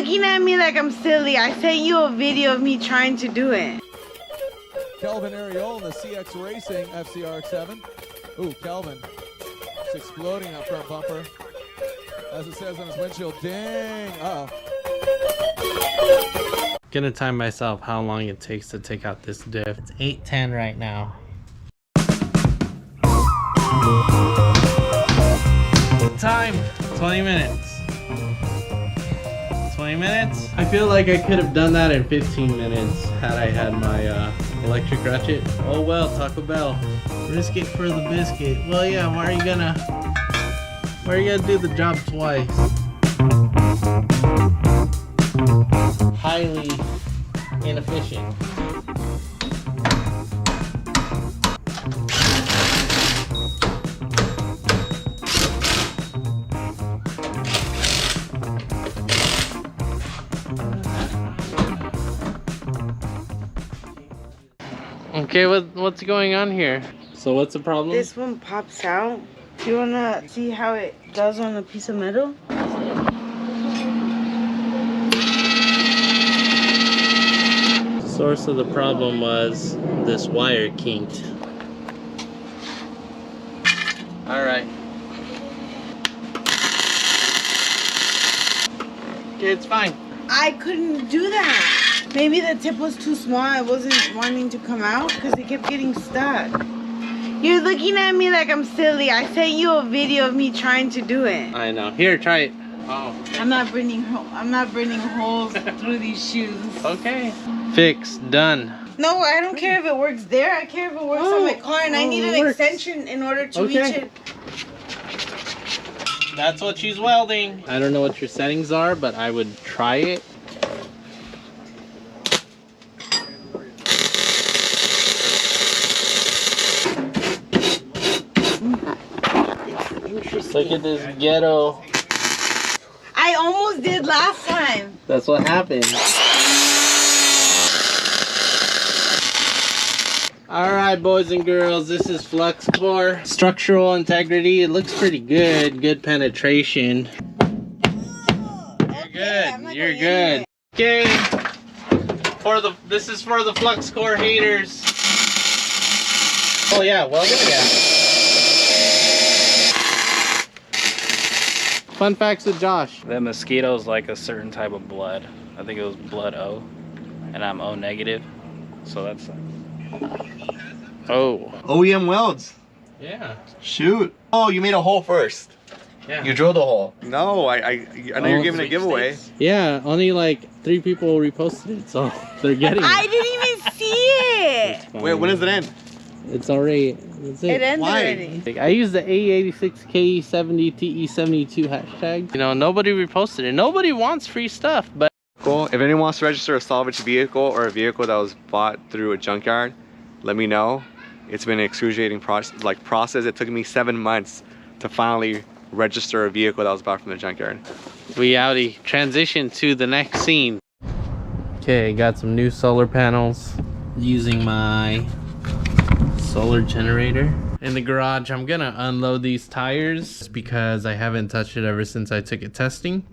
looking at me like I'm silly. I sent you a video of me trying to do it. Kelvin Ariol in the CX Racing FCRX7. Ooh, Kelvin. It's exploding that front bumper. As it says on his windshield, dang. Uh-oh. Gonna time myself how long it takes to take out this diff. It's 8:10 right now. Time 20 minutes. 20 minutes? I feel like I could have done that in 15 minutes had I had my electric ratchet. Oh well, Taco Bell. Risk it for the biscuit. Well, yeah, why are you gonna do the job twice? Highly inefficient. Okay, what's going on here? So what's the problem? This one pops out. Do you wanna see how it does on a piece of metal? Source of the problem was this wire kinked. Alright. Okay, it's fine. I couldn't do that. Maybe the tip was too small. I wasn't wanting to come out because it kept getting stuck. You're looking at me like I'm silly. I sent you a video of me trying to do it. I know. Here, try it. Oh. I'm not burning holes through these shoes. Okay. Fixed. Done. No, I don't care if it works there. I care if it works on my car, and I need an extension in order to reach it. That's what she's welding. I don't know what your settings are, but I would try it. Look at this ghetto. I almost did last time. That's what happened. Alright, boys and girls, this is Flux core. Structural integrity, it looks pretty good. Good penetration. You're good. You're good. Okay. This is for the Flux core haters. Oh yeah, welding, yeah. Fun facts with Josh. That mosquito's like a certain type of blood. I think it was blood O, and I'm O negative, so that's. Oh. OEM welds. Yeah. Shoot. Oh, you made a hole first. Yeah. You drilled a hole. No, I know you're giving a giveaway. Yeah, only like 3 people reposted it, so they're getting it. I didn't even see it. Wait, when does it end? It's already. That's it. It ended Why? already. I used the AE86 KE70 TE72 hashtag. You know, nobody reposted it. Nobody wants free stuff, but. Cool. If anyone wants to register a salvage vehicle or a vehicle that was bought through a junkyard, let me know. It's been an excruciating process. It took me 7 months to finally register a vehicle that was bought from the junkyard. We outie. Transition to the next scene. Okay, got some new solar panels using my solar generator. In the garage, I'm gonna unload these tires because I haven't touched it ever since I took it testing.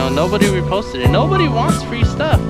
know, nobody reposted it. Nobody wants free stuff.